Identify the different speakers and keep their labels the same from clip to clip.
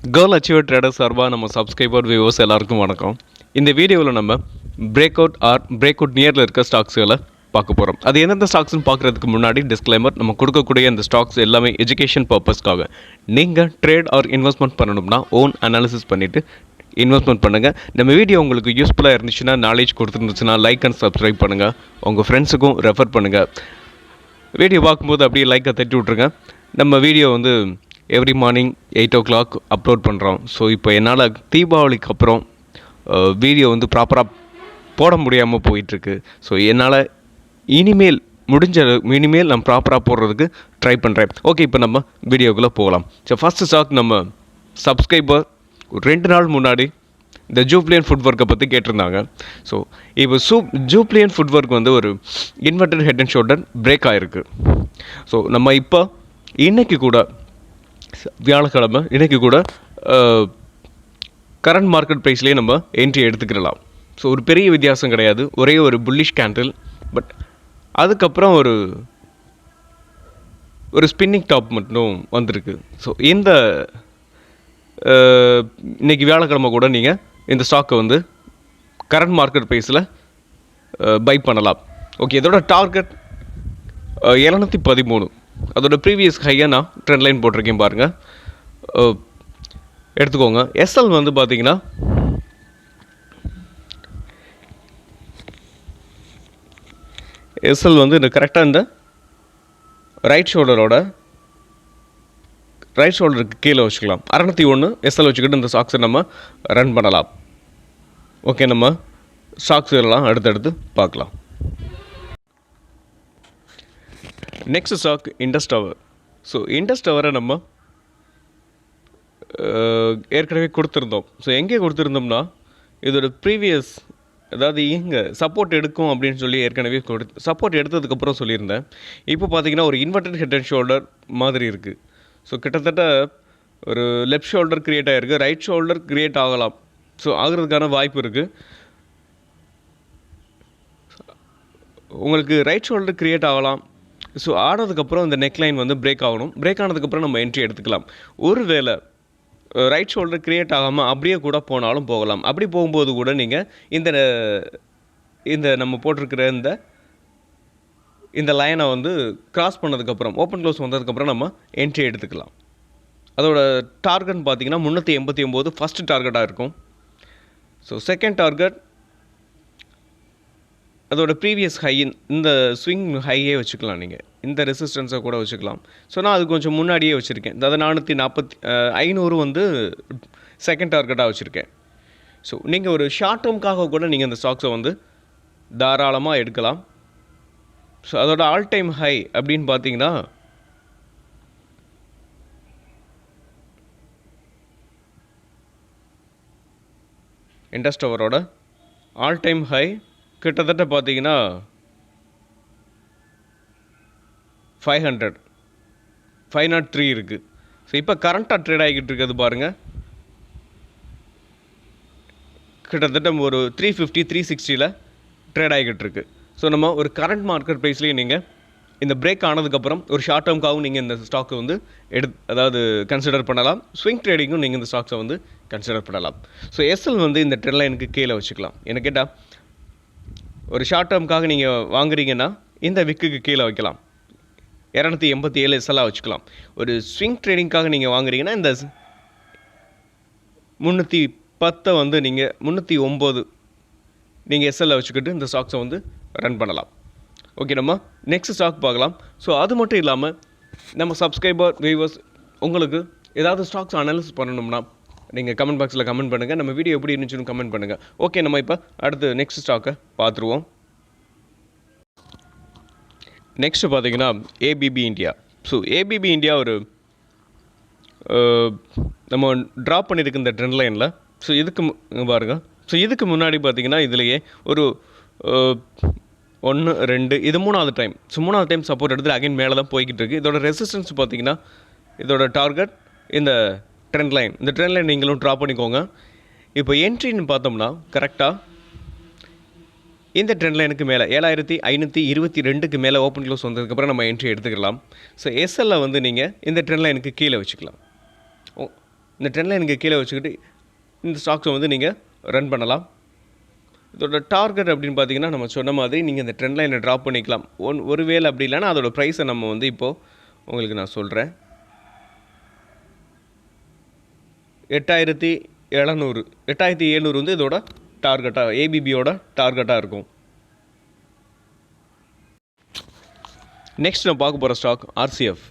Speaker 1: Girl achiever trader சார்பாக நம்ம subscriber viewers எல்லாருக்கும் வணக்கம். இந்த வீடியோவில் நம்ம பிரேக் அவுட் நியரில் இருக்க ஸ்டாக்ஸுகளை பார்க்க போகிறோம். அது எந்தெந்த ஸ்டாக்ஸ்னு பார்க்குறதுக்கு முன்னாடி டிஸ்க்ளைமர், நம்ம கொடுக்கக்கூடிய இந்த ஸ்டாக்ஸ் எல்லாமே எஜுகேஷன் பர்பஸ்க்காக. நீங்கள் ட்ரேட் ஆர் இன்வெஸ்ட்மெண்ட் பண்ணணும்னா ஓன் அனாலிசிஸ் பண்ணிவிட்டு இன்வெஸ்ட்மெண்ட் பண்ணுங்கள். நம்ம வீடியோ உங்களுக்கு யூஸ்ஃபுல்லாக இருந்துச்சுன்னா, நாலேஜ் கொடுத்துருந்துச்சுன்னா லைக் அண்ட் சப்ஸ்கிரைப் பண்ணுங்கள். உங்கள் ஃப்ரெண்ட்ஸுக்கும் ரெஃபர் பண்ணுங்கள். வீடியோ பார்க்கும்போது அப்படியே லைக்கை தட்டி விட்ருங்க. நம்ம வீடியோ வந்து எவ்ரி மார்னிங் 8 o'clock அப்லோட் பண்ணுறோம். ஸோ இப்போ என்னால் தீபாவளிக்கு அப்புறம் வீடியோ வந்து ப்ராப்பராக போட முடியாமல் போயிட்டுருக்கு. ஸோ என்னால் இனிமேல் நான் ப்ராப்பராக போடுறதுக்கு ட்ரை பண்ணுறேன். ஓகே, இப்போ நம்ம வீடியோக்குள்ளே போகலாம். ஸோ ஃபஸ்ட்டு ஸ்டாக் நம்ம சப்ஸ்கிரைபர் 2 நாள் முன்னாடி இந்த ஜூப்ளியன் ஃபுட்வொர்க்கை பற்றி கேட்டிருந்தாங்க. ஸோ இப்போ ஜூப்ளியன் ஃபுட்வொர்க் வந்து ஒரு inverted head and shoulder break ஆகிருக்கு. ஸோ நம்ம இப்போ இன்றைக்கி கூட வியாழக்கிழமை இன்றைக்கி கூட கரண்ட் மார்க்கெட் ப்ரைஸ்லேயே நம்ம என்ட்ரி எடுத்துக்கிடலாம். ஸோ ஒரு பெரிய வித்தியாசம் கிடையாது, ஒரே ஒரு புல்லிஷ் கேண்டில். பட் அதுக்கப்புறம் ஒரு ஸ்பின்னிங் டாப் மட்டும் வந்திருக்கு. ஸோ இன்றைக்கி வியாழக்கிழமை கூட நீங்கள் இந்த ஸ்டாக்கை வந்து கரண்ட் மார்க்கெட் ப்ரைஸில் பை பண்ணலாம். ஓகே, இதோட டார்கெட் 713. அதோட ப்ரீவியஸ் ஹையாக நான் ட்ரெண்ட் லைன் போட்டிருக்கேன் பாருங்கள், எடுத்துக்கோங்க. எஸ்எல் வந்து பார்த்தீங்கன்னா எஸ்எல் வந்து இந்த கரெக்டாக இந்த ரைட் ஷோல்டருக்கு கீழே வச்சுக்கலாம். 601 எஸ்எல் வச்சுக்கிட்டு இந்த ஸ்டாக்ஸை நம்ம ரன் பண்ணலாம். ஓகே, நம்ம ஸ்டாக்ஸ் எல்லாம் அடுத்தடுத்து பார்க்கலாம். Next stock Indus tower. So Indus டவரை நம்ம ஏற்கனவே கொடுத்துருந்தோம். ஸோ எங்கே கொடுத்துருந்தோம்னா, இதோட ப்ரீவியஸ், அதாவது இங்கே சப்போர்ட் எடுக்கும் அப்படின்னு சொல்லி ஏற்கனவே சப்போர்ட் எடுத்ததுக்கப்புறம் சொல்லியிருந்தேன். இப்போ பார்த்தீங்கன்னா ஒரு இன்வெர்டட் ஹெட் அண்ட் ஷோல்டர் மாதிரி இருக்குது. ஸோ கிட்டத்தட்ட ஒரு லெஃப்ட் ஷோல்டர் க்ரியேட் ஆகிருக்கு, ரைட் ஷோல்டர் க்ரியேட் ஆகலாம். ஸோ ஆகிறதுக்கான வாய்ப்பு இருக்குது. உங்களுக்கு ரைட் ஷோல்டர் க்ரியேட் ஆகலாம். ஸோ ஆனதுக்கப்புறம் இந்த நெக்லைன் வந்து பிரேக் ஆகணும். பிரேக் ஆனதுக்கப்புறம் நம்ம என்ட்ரி எடுத்துக்கலாம். ஒரு வேளை ரைட் ஷோல்டர் க்ரியேட் ஆகாமல் அப்படியே கூட போனாலும் போகலாம். அப்படி போகும்போது கூட நீங்கள் இந்த நம்ம போட்டிருக்கிற இந்த லைனை வந்து கிராஸ் பண்ணதுக்கப்புறம், ஓப்பன் க்ளோஸ் வந்ததுக்கப்புறம் நம்ம என்ட்ரி எடுத்துக்கலாம். அதோட டார்கெட் பார்த்திங்கன்னா 389 ஃபஸ்ட்டு டார்கெட்டாக இருக்கும். ஸோ செகண்ட் டார்கெட் அதோட ப்ரீவியஸ் இந்த ஸ்விங் ஹையே வச்சுக்கலாம். நீங்கள் இந்த ரெசிஸ்டன்ஸை கூட வச்சுக்கலாம். ஸோ நான் அது கொஞ்சம் முன்னாடியே வச்சுருக்கேன். அதாவது 500 வந்து செகண்ட் டார்கெட்டாக வச்சுருக்கேன். ஸோ நீங்கள் ஒரு ஷார்ட் டேர்முக்காக கூட நீங்கள் இந்த ஸ்டாக்ஸை வந்து தாராளமாக எடுக்கலாம். ஸோ அதோட ஆல் டைம் ஹை அப்படின்னு பார்த்தீங்கன்னா இண்டஸ் டவரோட ஆல் டைம் ஹை கிட்டத்தட்ட பார்த்தீங்கன்னா 503 இருக்குது. ஸோ இப்போ கரண்ட்டாக ட்ரேட் ஆகிக்கிட்டு இருக்கிறது பாருங்கள், கிட்டத்தட்ட ஒரு 350 360 ட்ரேட் ஆகிக்கிட்டு இருக்குது. ஸோ நம்ம ஒரு கரண்ட் மார்க்கெட் ப்ரைஸ்லேயே நீங்கள் இந்த பிரேக் ஆனதுக்கப்புறம் ஒரு ஷார்ட் டேர்முக்காகவும் நீங்கள் இந்த ஸ்டாக்கை வந்து அதாவது கன்சிடர் பண்ணலாம். ஸ்விங் ட்ரேடிங்கும் நீங்கள் இந்த ஸ்டாக்ஸை வந்து கன்சிடர் பண்ணலாம். ஸோ எஸ்எல் வந்து இந்த ட்ரெண்ட் லைனுக்கு கீழே வச்சுக்கலாம். என்ன கேட்டால், ஒரு ஷார்ட் டேர்முக்காக நீங்கள் வாங்குறீங்கன்னா இந்த விக்குக்கு கீழே வைக்கலாம். 287 எஸ்எல்லாக வச்சுக்கலாம். ஒரு ஸ்விங் ட்ரேடிங்காக நீங்கள் வாங்குறீங்கன்னா இந்த 310 வந்து நீங்கள் 309 நீங்கள் எஸ்எல்லை வச்சுக்கிட்டு இந்த ஸ்டாக்ஸை வந்து ரன் பண்ணலாம். ஓகே, நம்ம நெக்ஸ்ட் ஸ்டாக் பார்க்கலாம். ஸோ அது மட்டும் இல்லாமல் நம்ம சப்ஸ்கிரைபர் வியூவர்ஸ் உங்களுக்கு ஏதாவது ஸ்டாக்ஸ் அனாலிசிஸ் பண்ணணும்னா நீங்கள் கமெண்ட் பாக்ஸில் கமெண்ட் பண்ணுங்கள். நம்ம வீடியோ எப்படி இருந்துச்சுன்னு கமெண்ட் பண்ணுங்கள். ஓகே, நம்ம இப்போ அடுத்து நெக்ஸ்ட் ஸ்டாக்கை பார்த்துருவோம். நெக்ஸ்ட்டு பார்த்தீங்கன்னா ABP India. So ABP India ஒரு நம்ம ட்ராப் பண்ணியிருக்கு இந்த ட்ரெண்ட் லைனில். ஸோ இதுக்கு பாருங்கள். ஸோ இதுக்கு முன்னாடி பார்த்தீங்கன்னா இதுலேயே ஒரு 1 2 இது 3வது டைம். ஸோ 3வது டைம் சப்போர்ட் எடுத்து அகைன் மேலே தான் போய்கிட்டு இருக்குது. இதோட ரெசிஸ்டன்ஸ் பார்த்தீங்கன்னா இதோட டார்கெட் இந்த ட்ரெண்ட் லைன். இந்த ட்ரெண்ட் லைன் நீங்களும் ட்ரா பண்ணிக்கோங்க. இப்போ என்ட்ரின்னு பார்த்தோம்னா கரெக்டாக இந்த ட்ரெண்ட் லைனுக்கு மேலே 7522க்கு மேலே ஓப்பன் க்ளோஸ் வந்ததுக்கப்புறம் நம்ம என்ட்ரி எடுத்துக்கலாம். ஸோ எஸ்எல்ல வந்து நீங்கள் இந்த ட்ரெண்ட் லைனுக்கு கீழே வச்சுக்கலாம். இந்த ட்ரெண்ட் லைனுக்கு கீழே வச்சுக்கிட்டு இந்த ஸ்டாக்ஸை வந்து நீங்கள் ரன் பண்ணலாம். இதோட டார்கெட் அப்படின்னு பார்த்தீங்கன்னா நம்ம சொன்ன மாதிரி நீங்கள் இந்த ட்ரெண்ட் லைனை ட்ராப் பண்ணிக்கலாம். ஒருவேளை அப்படி இல்லைன்னா அதோட ப்ரைஸை நம்ம வந்து இப்போது உங்களுக்கு நான் சொல்கிறேன். 8700 8700 வந்து இதோட டார்கெட்டாக ஏபிபியோட டார்கெட்டாக இருக்கும். நெக்ஸ்ட் நம்ம பார்க்க போகிற ஸ்டாக் ஆர்சிஎஃப்.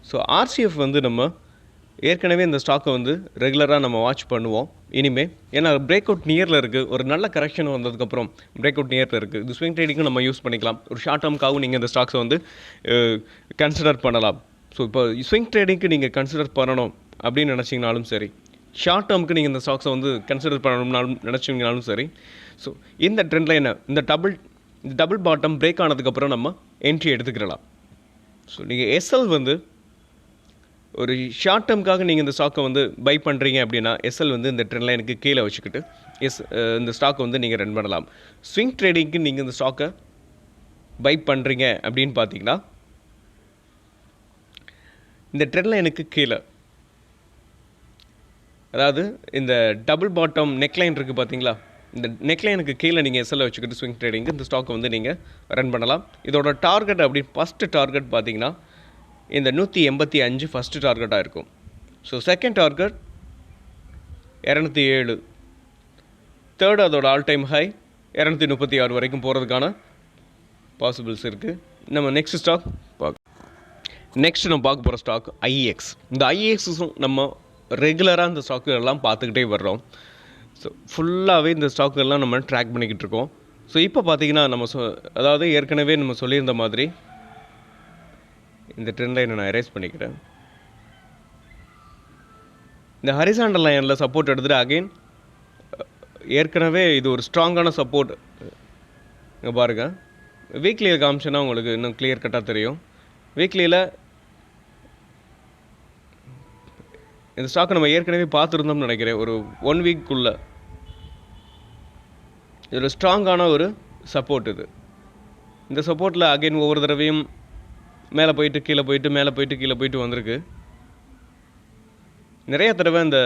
Speaker 1: ஸோ ஆர்சிஎஃப் வந்து நம்ம ஏற்கனவே இந்த ஸ்டாக்கை வந்து ரெகுலராக நம்ம வாட்ச் பண்ணுவோம் இனிமேல். ஏன்னா பிரேக் அவுட் நியரில் இருக்குது. ஒரு நல்ல கரெக்ஷன் வந்ததுக்கப்புறம் பிரேக் அவுட் நியரில் இருக்குது. இது ஸ்விங் ட்ரேடிங்கும் நம்ம யூஸ் பண்ணிக்கலாம். ஒரு ஷார்ட் டேர்முக்காகவும் நீங்கள் இந்த ஸ்டாக்ஸை வந்து கன்சிடர் பண்ணலாம். ஸோ இப்போ ஸ்விங் ட்ரேடிங்க்கு நீங்கள் கன்சிடர் பண்ணணும் அப்படின்னு நினச்சிங்கனாலும் சரி, ஷார்ட் டேர்முக்கு நீங்கள் இந்த ஸ்டாக்ஸை வந்து கன்சிடர் பண்ணணும்னாலும் நினச்சிங்கனாலும் சரி, ஸோ இந்த ட்ரெண்ட் லைனை இந்த டபுள் பாட்டம் பிரேக் ஆனதுக்கப்புறம் நம்ம என்ட்ரி எடுத்துக்கிறலாம். ஸோ நீங்கள் எஸ்எல் வந்து ஒரு ஷார்ட் டேர்முக்காக நீங்கள் இந்த ஸ்டாக்கை வந்து பை பண்ணுறீங்க அப்படின்னா எஸ்எல் வந்து இந்த ட்ரெண்ட் லைனுக்கு கீழே வச்சுக்கிட்டு இந்த ஸ்டாக்கை வந்து நீங்கள் ரன் பண்ணலாம். ஸ்விங் ட்ரேடிங்க்கு நீங்கள் இந்த ஸ்டாக்கை பை பண்ணுறீங்க அப்படின்னு பார்த்தீங்கன்னா இந்த ட்ரெண்ட் லைனுக்கு கீழே, அதாவது இந்த டபுள் பாட்டம் நெக்லைன் இருக்குது பார்த்தீங்களா, இந்த நெக்லைனுக்கு கீழே நீங்கள் எஸ்எல்லை வச்சுக்கிட்டு ஸ்விங் ட்ரேடிங்க்கு இந்த ஸ்டாக்கை வந்து நீங்கள் ரன் பண்ணலாம். இதோட டார்கெட் அப்படி ஃபஸ்ட்டு டார்கெட் பார்த்தீங்கன்னா இந்த 185 ஃபஸ்ட்டு டார்கெட்டாக இருக்கும். ஸோ செகண்ட் டார்கெட் 207, தேர்டு அதோட ஆல் டைம் ஹை 236 வரைக்கும் போகிறதுக்கான பாசிபிள்ஸ் இருக்குது. நம்ம நெக்ஸ்ட் ஸ்டாக் நம்ம பார்க்க போகிற ஸ்டாக் ஐஎக்ஸ். இந்த ஐஎக்ஸும் நம்ம ரெகுலராக இந்த ஸ்டாக்குகள்லாம் பார்த்துக்கிட்டே வர்றோம். ஸோ ஃபுல்லாகவே இந்த ஸ்டாக்குகள்லாம் நம்ம ட்ராக் பண்ணிக்கிட்டு இருக்கோம். ஸோ இப்போ பார்த்தீங்கன்னா நம்ம அதாவது ஏற்கனவே நம்ம சொல்லியிருந்த மாதிரி இந்த ட்ரெண்ட் லைனை நான் எரேஸ் பண்ணிக்கிறேன். இந்த ஹரிசாண்டல் லைனில் சப்போர்ட் எடுத்துகிட்டு அகெயின் ஏற்கனவே இது ஒரு ஸ்ட்ராங்கான சப்போர்ட். இங்கே பாருங்கள், வீக்லியில் காமிச்சோன்னா உங்களுக்கு இன்னும் கிளியர் கட்டாக தெரியும். வீக்லியில் இந்த ஸ்டாக்கை நம்ம ஏற்கனவே பார்த்துருந்தோம்னு நினைக்கிறேன். ஒரு 1 வீக்குள்ளே இது ஒரு ஸ்ட்ராங்கான ஒரு சப்போர்ட். இந்த சப்போர்ட்டில் அகெயின் ஒவ்வொரு தடவையும் மேலே போயிட்டு கீழே போயிட்டு மேலே போயிட்டு கீழே போயிட்டு வந்திருக்கு. நிறைய தடவை இந்த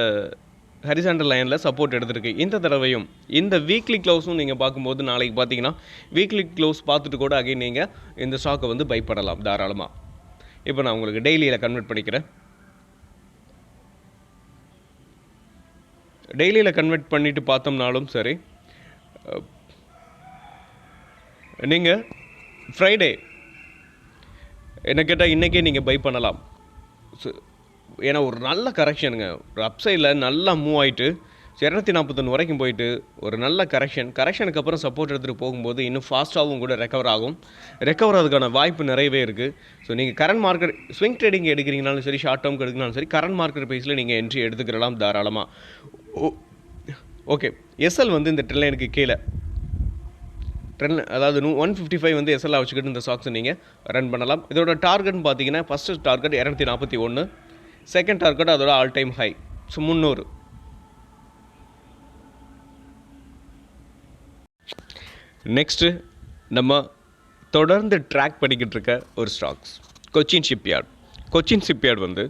Speaker 1: ஹரிசாண்டல் லைனில் சப்போர்ட் எடுத்திருக்கு. இந்த தடவையும் இந்த வீக்லி க்ளோஸும் நீங்கள் பார்க்கும்போது நாளைக்கு பார்த்தீங்கன்னா வீக்லி க்ளோஸ் பார்த்துட்டு கூட அகைன் நீங்கள் இந்த ஸ்டாக்கை வந்து பை பண்ணலாம் தாராளமாக. இப்போ நான் உங்களுக்கு டெய்லியில் கன்வெர்ட் பண்ணிக்கிறேன். டெய்லியில் கன்வெர்ட் பண்ணிவிட்டு பார்த்தோம்னாலும் சரி, நீங்கள் ஃப்ரைடே என்ன கேட்டால் இன்றைக்கே நீங்கள் பை பண்ணலாம். ஏன்னா ஒரு நல்ல கரெக்ஷனுங்க, ஒரு அப்சைடில் நல்லா மூவ் ஆகிட்டு 241 வரைக்கும் போயிட்டு ஒரு நல்ல கரெக்ஷனுக்கு அப்புறம் சப்போர்ட் எடுத்துகிட்டு போகும்போது இன்னும் ஃபாஸ்ட்டாகவும் கூட ரெக்கவர் ஆகிறதுக்கான வாய்ப்பு நிறையவே இருக்குது. ஸோ நீங்கள் கரண்ட் மார்க்கெட் ஸ்விங் ட்ரேடிங் எடுக்கிறீங்கனாலும் சரி, ஷார்ட் டேர்முக்கு எடுக்கிறனாலும் சரி, கரண்ட் மார்க்கெட் ப்ரைஸில் நீங்கள் என்ட்ரி எடுத்துக்கலாம் தாராளமாக. ஓகே, எஸ்எல் வந்து இந்த ட்ரெண்ட் லைனுக்கு கீழே அதாவது 155 வந்து எஸ்எல்ஆ வச்சுக்கிட்டு இந்த ஸ்டாக்ஸை நீங்கள் ரன் பண்ணலாம். இதோட டார்கெட்னு பார்த்தீங்கன்னா ஃபஸ்ட்டு டார்கெட் 241, செகண்ட் டார்கெட் அதோட ஆல் டைம் ஹை 300. நெக்ஸ்ட்டு நம்ம தொடர்ந்து ட்ராக் பண்ணிக்கிட்டு இருக்க ஒரு ஸ்டாக்ஸ் கொச்சின் ஷிப்யார்ட் வந்து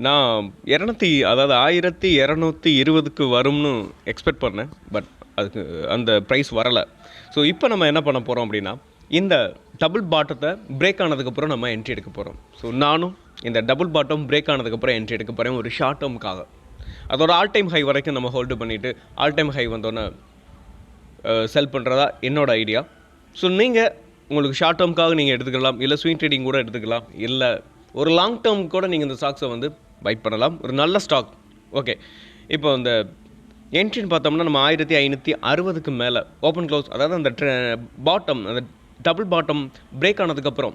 Speaker 1: நான் 1220க்கு வரும்னு எக்ஸ்பெக்ட் பண்ணேன். பட் அதுக்கு அந்த ப்ரைஸ் வரலை. ஸோ இப்போ நம்ம என்ன பண்ண போகிறோம் அப்படின்னா இந்த டபுள் பாட்டத்தை பிரேக் ஆனதுக்கப்புறம் நம்ம என்ட்ரி எடுக்க போகிறோம். ஸோ நானும் இந்த டபுள் பாட்டம் பிரேக் ஆனதுக்கப்புறம் என்ட்ரி எடுக்க போகிறேன் ஒரு ஷார்ட் டேர்முக்காக. அதோட ஆல் டைம் ஹை வரைக்கும் நம்ம ஹோல்டு பண்ணிவிட்டு ஆல் டைம் ஹை வந்தோன்னே செல் பண்ணுறதா என்னோட ஐடியா. ஸோ நீங்கள் உங்களுக்கு ஷார்ட் டேர்முக்காக நீங்கள் எடுத்துக்கலாம், இல்லை ஸ்விங் ட்ரேடிங் கூட எடுத்துக்கலாம், இல்லை ஒரு லாங் டேர்ம் கூட நீங்கள் இந்த ஸ்டாக்ஸை வந்து பை பண்ணலாம். ஒரு நல்ல ஸ்டாக். ஓகே, இப்போ இந்த என்ட்ரின்னு பார்த்தோம்னா நம்ம 1560க்கு மேலே ஓப்பன் க்ளோஸ், அதாவது அந்த பாட்டம் அந்த டபுள் பாட்டம் பிரேக் ஆனதுக்கப்புறம்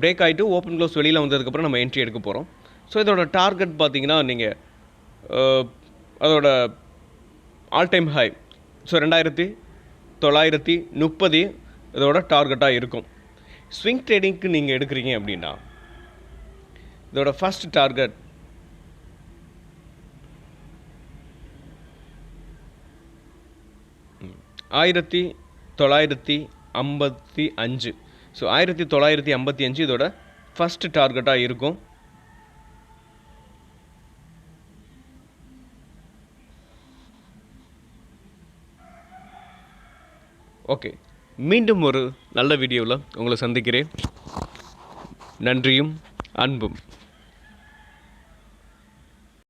Speaker 1: பிரேக் ஆகிட்டு ஓப்பன் க்ளோஸ் வெளியில் வந்ததுக்கப்புறம் நம்ம என்ட்ரி எடுக்க போகிறோம். ஸோ இதோட டார்கெட் பார்த்தீங்கன்னா நீங்கள் அதோட ஆல் டைம் ஹை ஸோ 2930 இதோட டார்கெட்டாக இருக்கும். ஸ்விங் ட்ரேடிங்க்கு நீங்கள் எடுக்கிறீங்க அப்படின்னா இதோட ஃபஸ்ட் டார்கெட் 1955. ஸோ 1955 இதோட ஃபஸ்ட்டு டார்கெட்டாக இருக்கும். ஓகே, மீண்டும் ஒரு நல்ல வீடியோவில் உங்களை சந்திக்கிறேன். நன்றியும் அன்பும்.